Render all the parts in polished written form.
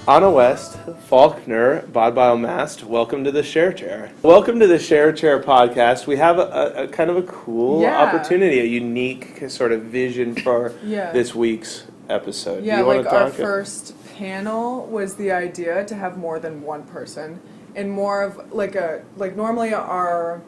Anna West, Faulkner, Bodbyl-Mast, welcome to the Share Chair. Welcome to the Share Chair podcast. We have a kind of a cool opportunity, a unique sort of vision for this week's episode. Yeah, like our first panel was the idea to have more than one person, and more of like normally our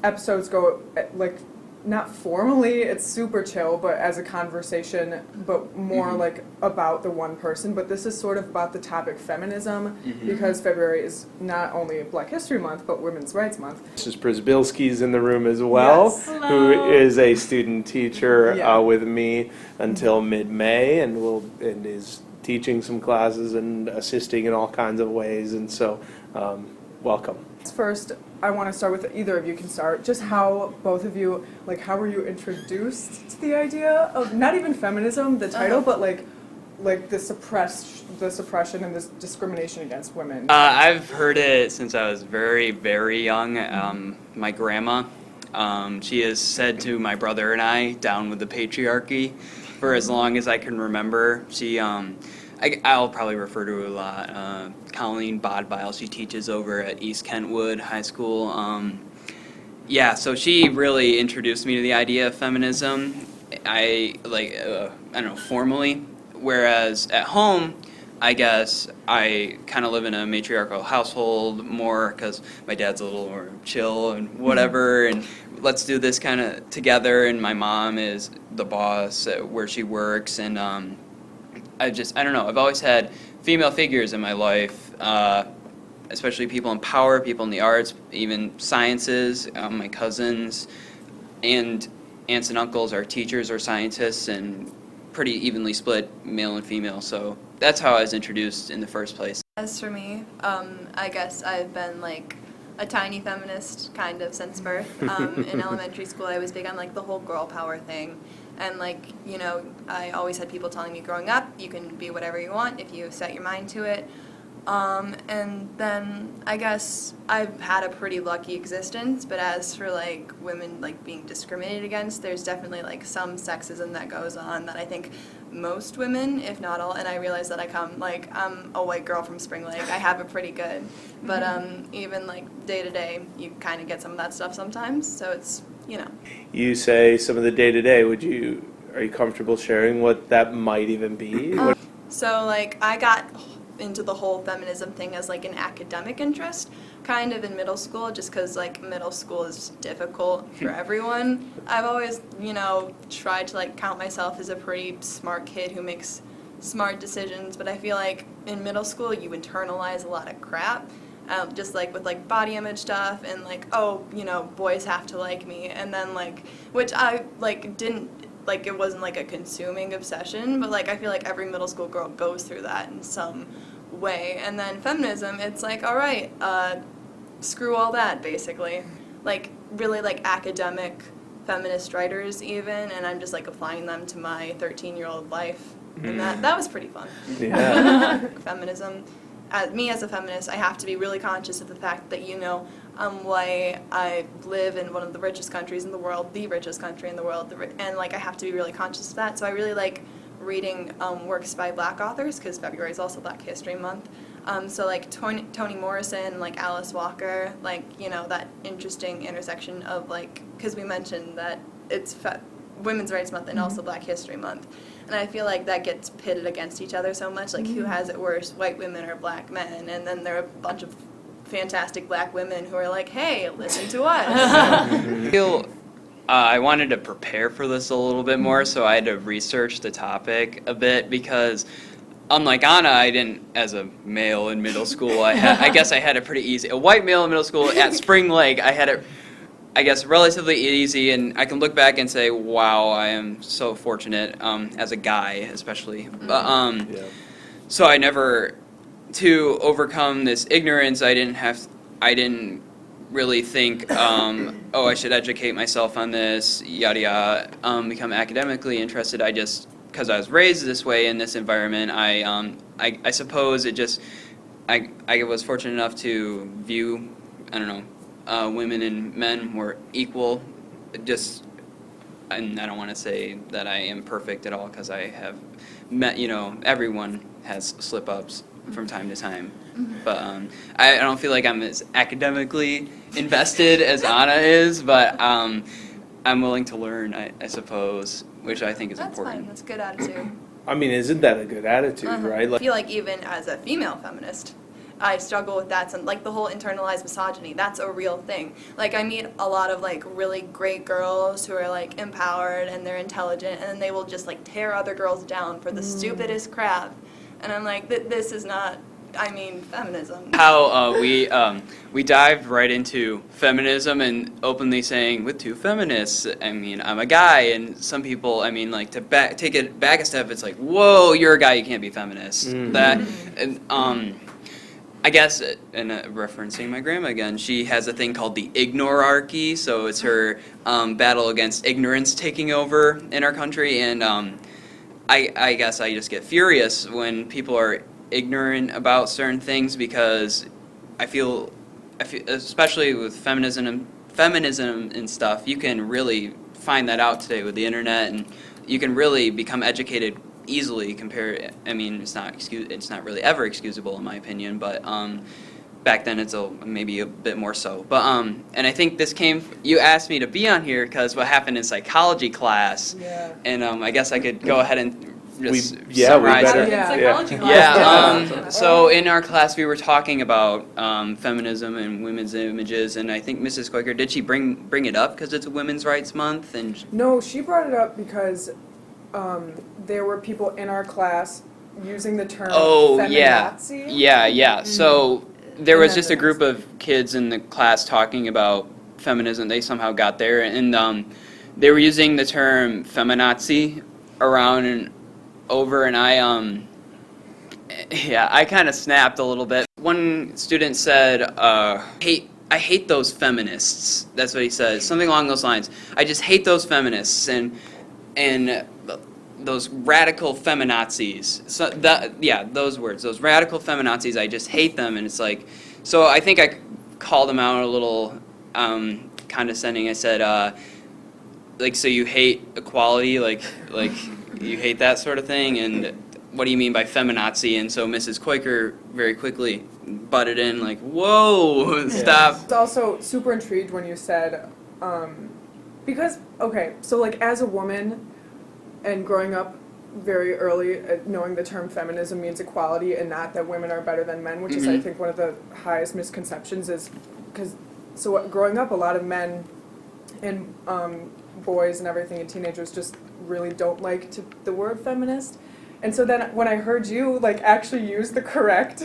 episodes go like not formally, it's super chill, but as a conversation, but more like about the one person. But this is sort of about the topic feminism, because February is not only Black History Month, but Women's Rights Month. Mrs. Przybylski's in the room as well, who is a student teacher with me until mid-May, and is teaching some classes and assisting in all kinds of ways, and so welcome. First, I want to start with either of you can start. Just how both of you, like, how were you introduced to the idea of not even feminism, the title, but like the suppression and this discrimination against women? I've heard it since I was very, very young. My grandma, she has said to my brother and I, down with the patriarchy, for as long as I can remember. She, I'll probably refer to her a lot. Colleen Bodbyl, she teaches over at East Kentwood High School. So she really introduced me to the idea of feminism. I don't know, formally. Whereas at home, I guess I kind of live in a matriarchal household more because my dad's a little more chill and whatever, and let's do this kind of together. And my mom is the boss at where she works, and I don't know, I've always had female figures in my life, especially people in power, people in the arts, even sciences. My cousins and aunts and uncles are teachers or scientists, and pretty evenly split male and female. So that's how I was introduced in the first place. As for me, I guess I've been like a tiny feminist kind of since birth. In elementary school, I was big on like the whole girl power thing. And like, you know, I always had people telling me growing up, you can be whatever you want if you set your mind to it. And then I guess I've had a pretty lucky existence, but as for like women like being discriminated against, there's definitely like some sexism that goes on that I think most women, if not all, and I realize that I'm a white girl from Spring Lake, I have it pretty good. But even like day to day, you kind of get some of that stuff sometimes, so it's, you know. You say some of the day-to-day. Are you comfortable sharing what that might even be? So, like, I got into the whole feminism thing as, like, an academic interest, kind of in middle school, just because, like, middle school is difficult for everyone. I've always, you know, tried to, like, count myself as a pretty smart kid who makes smart decisions, but I feel like in middle school you internalize a lot of crap. Just like with like body image stuff and like, oh, you know, boys have to like me, and then like, which I like didn't, like it wasn't like a consuming obsession, but like I feel like every middle school girl goes through that in some way. And then feminism, it's like, all right, screw all that basically, like really like academic feminist writers even, and I'm just like applying them to my 13-year-old life, and that was pretty fun. Yeah. Feminism. Me as a feminist, I have to be really conscious of the fact that, you know, I'm white, I live in one of the richest countries in the world, the richest country in the world, and like I have to be really conscious of that. So I really like reading works by Black authors, because February is also Black History Month. So like Toni Morrison, like Alice Walker, like, you know, that interesting intersection of like, because we mentioned that it's Women's Rights Month and also Black History Month. And I feel like that gets pitted against each other so much, like who has it worse, white women or black men? And then there are a bunch of fantastic black women who are like, hey, listen to us. I feel I wanted to prepare for this a little bit more, so I had to research the topic a bit, because unlike Anna, I didn't, as a male in middle school, I guess I had it pretty easy. A white male in middle school at Spring Lake, I had it, I guess, relatively easy, and I can look back and say, wow, I am so fortunate, as a guy especially. So I never, to overcome this ignorance, I didn't really think, oh, I should educate myself on this, yada yada, become academically interested. I just, because I was raised this way in this environment, I suppose it just, I was fortunate enough to view, I don't know, women and men were equal. Just, and I don't want to say that I am perfect at all, because I have met, you know, everyone has slip-ups, from time to time. But I don't feel like I'm as academically invested as Anna is, but I'm willing to learn, I suppose, which I think is That's important. fine. That's a good attitude. I mean, isn't that a good attitude, right? I feel like even as a female feminist, I struggle with that. Like the whole internalized misogyny, that's a real thing. Like I meet a lot of like really great girls who are like empowered and they're intelligent, and then they will just like tear other girls down for the stupidest crap. And I'm like, this is not, I mean, feminism. How we dived right into feminism and openly saying with two feminists. I mean, I'm a guy, and some people, I mean, like to take it back a step. It's like, whoa, you're a guy, you can't be feminist. That, and, I guess, and referencing my grandma again, she has a thing called the ignorarchy. So it's her battle against ignorance taking over in our country, and I guess I just get furious when people are ignorant about certain things, because I feel especially with feminism and stuff, you can really find that out today with the internet, and you can really become educated easily compared. I mean, it's not really ever excusable in my opinion, but back then it's maybe a bit more so. But and I think this you asked me to be on here because what happened in psychology class, and I guess I could go ahead and just summarize better. it. Psychology class. Yeah, so in our class we were talking about feminism and women's images, and I think Mrs. Quaker, did she bring it up because it's a Women's Rights Month? And No, she brought it up because there were people in our class using the term feminazi. Yeah. So there And was that's just a what group of kids in the class talking about feminism. They somehow got there, and they were using the term feminazi around and over, and I kind of snapped a little bit. One student said, I hate those feminists. That's what he said, something along those lines. I just hate those feminists and those radical feminazis. So those words, those radical feminazis. I just hate them, and it's like, so I think I called them out a little condescending. I said, like, so you hate equality, like you hate that sort of thing, and what do you mean by feminazi? And so Mrs. Quaker very quickly butted in, like, whoa, stop. I was also super intrigued when you said, because, okay, so like as a woman and growing up very early, knowing the term feminism means equality and not that women are better than men, which is I think one of the highest misconceptions, is because, growing up, a lot of men and boys and everything and teenagers just really don't like the word feminist. And so then when I heard you like actually use the correct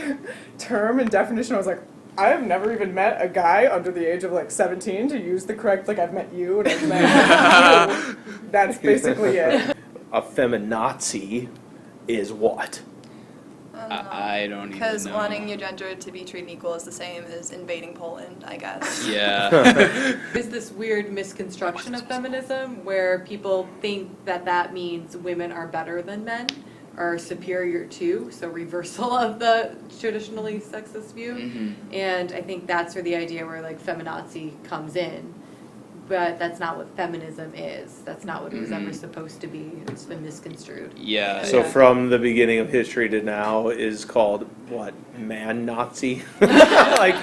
term and definition, I was like, I have never even met a guy under the age of like 17 to use the correct, like I've met you and I've met you. That's basically it. A feminazi is what? I don't even know. Because wanting your gender to be treated equal is the same as invading Poland, I guess. Yeah. There's this weird misconstruction of feminism where people think that means women are better than men, are superior to, so reversal of the traditionally sexist view. And I think that's where the idea where like feminazi comes in. But that's not what feminism is. That's not what it was ever supposed to be. It's been misconstrued. Yeah. So from the beginning of history to now is called what? Man Nazi? Like,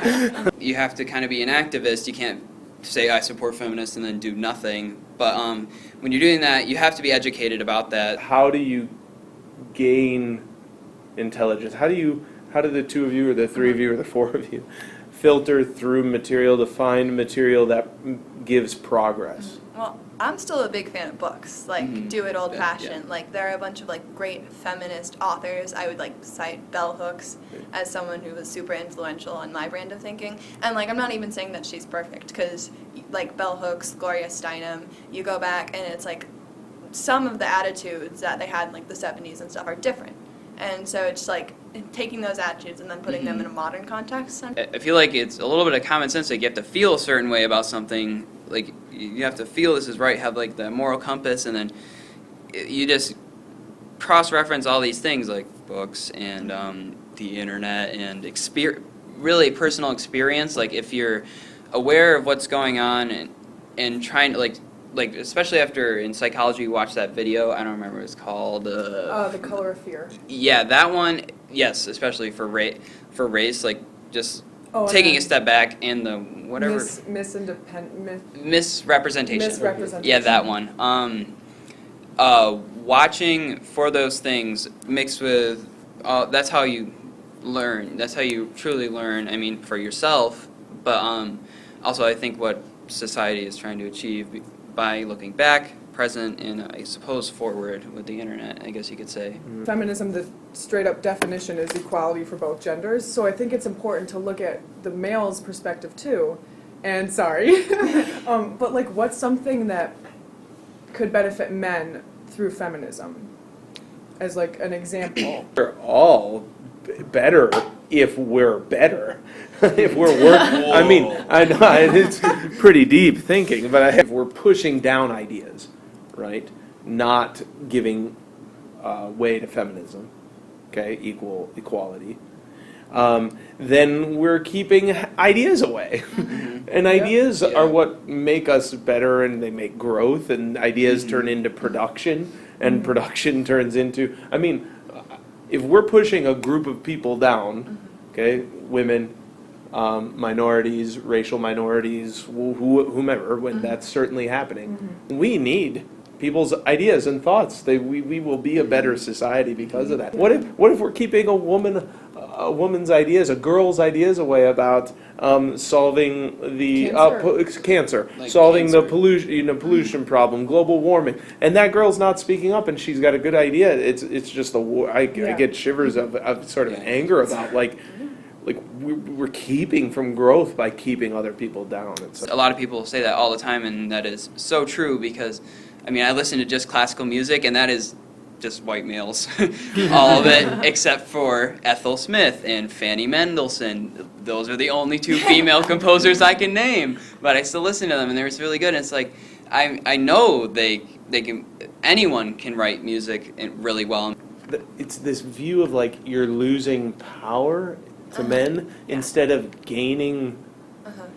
you have to kind of be an activist. You can't say I support feminists and then do nothing. But when you're doing that, you have to be educated about that. how do you gain intelligence? How do the two of you or the three of you or the four of you filter through material to find material that gives progress? Well, I'm still a big fan of books, like do it old fashioned. Like there are a bunch of like great feminist authors. I would like cite Bell Hooks as someone who was super influential on my brand of thinking. And like I'm not even saying that she's perfect, because like Bell Hooks, Gloria Steinem, you go back and it's like some of the attitudes that they had in like the 70s and stuff are different. And so it's like taking those attitudes and then putting them in a modern context. I feel like it's a little bit of common sense. Like you have to feel a certain way about something. Like you have to feel this is right, have like the moral compass, and then you just cross-reference all these things like books and the internet and really personal experience. Like if you're aware of what's going on and trying to like especially after in psychology you watch that video, I don't remember what it's called. The Color of Fear. Yeah, that one. yes, especially for race, like just Oh, and taking then a step back and the whatever misrepresentation. misrepresentation. Yeah, that one. Watching for those things mixed with that's how you learn. That's how you truly learn. I mean, for yourself, but also I think what society is trying to achieve by looking back, present, and I suppose forward with the internet, I guess you could say. Feminism, the straight up definition is equality for both genders. So I think it's important to look at the male's perspective too. And sorry, but like, what's something that could benefit men through feminism, as like an example? We're all better if we're better. If we're working, I mean, I know it's pretty deep thinking, but if we're pushing down ideas, right? Not giving way to feminism, okay, equality. Then we're keeping ideas away. And ideas are what make us better, and they make growth, and ideas turn into production, and production turns into, I mean, if we're pushing a group of people down, okay, women, minorities, racial minorities, whomever, when that's certainly happening, we need people's ideas and thoughts. We will be a better society because of that. What if we're keeping a woman's ideas, a girl's ideas away about solving the cancer, Like solving the cancer. pollution problem, global warming, and that girl's not speaking up, and she's got a good idea. It's just the war. I get shivers of sort of anger about like we're keeping from growth by keeping other people down. A lot of people say that all the time, and that is so true because, I mean, I listen to just classical music, and that is just white males, all of it, except for Ethel Smith and Fanny Mendelssohn. Those are the only two female composers I can name, but I still listen to them, and they're really good. And it's like, I know they can, anyone can write music really well. It's this view of like you're losing power to men instead of gaining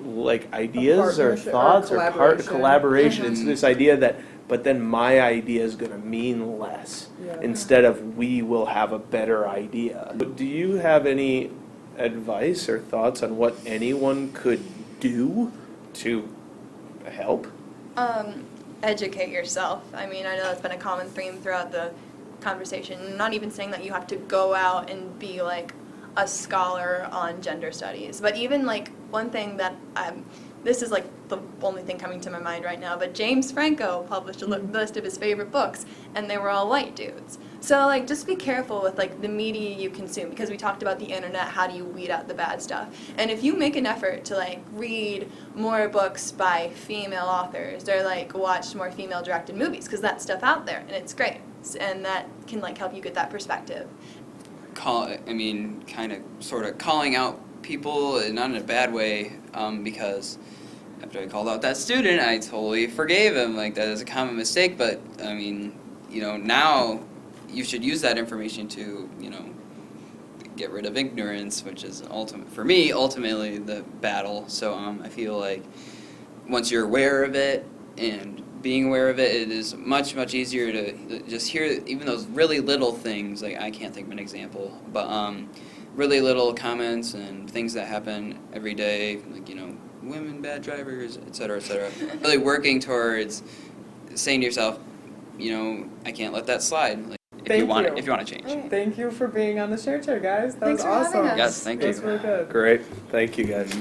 like ideas or thoughts or collaboration. It's this idea that, but then my idea is going to mean less instead of we will have a better idea. But do you have any advice or thoughts on what anyone could do to help? Educate yourself. I mean, I know that's been a common theme throughout the conversation. I'm not even saying that you have to go out and be like a scholar on gender studies, but even like one thing that this is like the only thing coming to my mind right now, but James Franco published a list of his favorite books, and they were all white dudes. So like, just be careful with like the media you consume, because we talked about the internet, how do you weed out the bad stuff? And if you make an effort to like read more books by female authors, or like watch more female directed movies, because that's stuff out there and it's great, and that can like help you get that perspective. Kind of sort of calling out people, not in a bad way, because after I called out that student, I totally forgave him. Like, that is a common mistake, but I mean, now you should use that information to, get rid of ignorance, which is ultimately the battle. So I feel like once you're aware of it and being aware of it, it is much, much easier to just hear even those really little things. Like, I can't think of an example, but really little comments and things that happen every day, like, women bad drivers, et cetera, et cetera. Really working towards saying to yourself, I can't let that slide. Like, if you want to change. Thank you for being on the Share Chair, guys. That Thanks was for awesome. having us. Yes, thank you. That was really good. Great. Thank you, guys.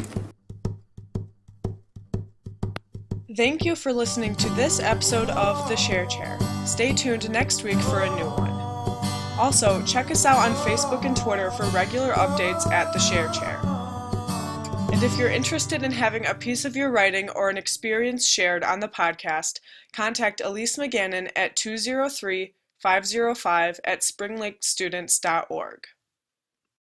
Thank you for listening to this episode of The Share Chair. Stay tuned next week for a new one. Also, check us out on Facebook and Twitter for regular updates at The Share Chair. And if you're interested in having a piece of your writing or an experience shared on the podcast, contact Elise McGannon at 203-505 at springlakestudents.org.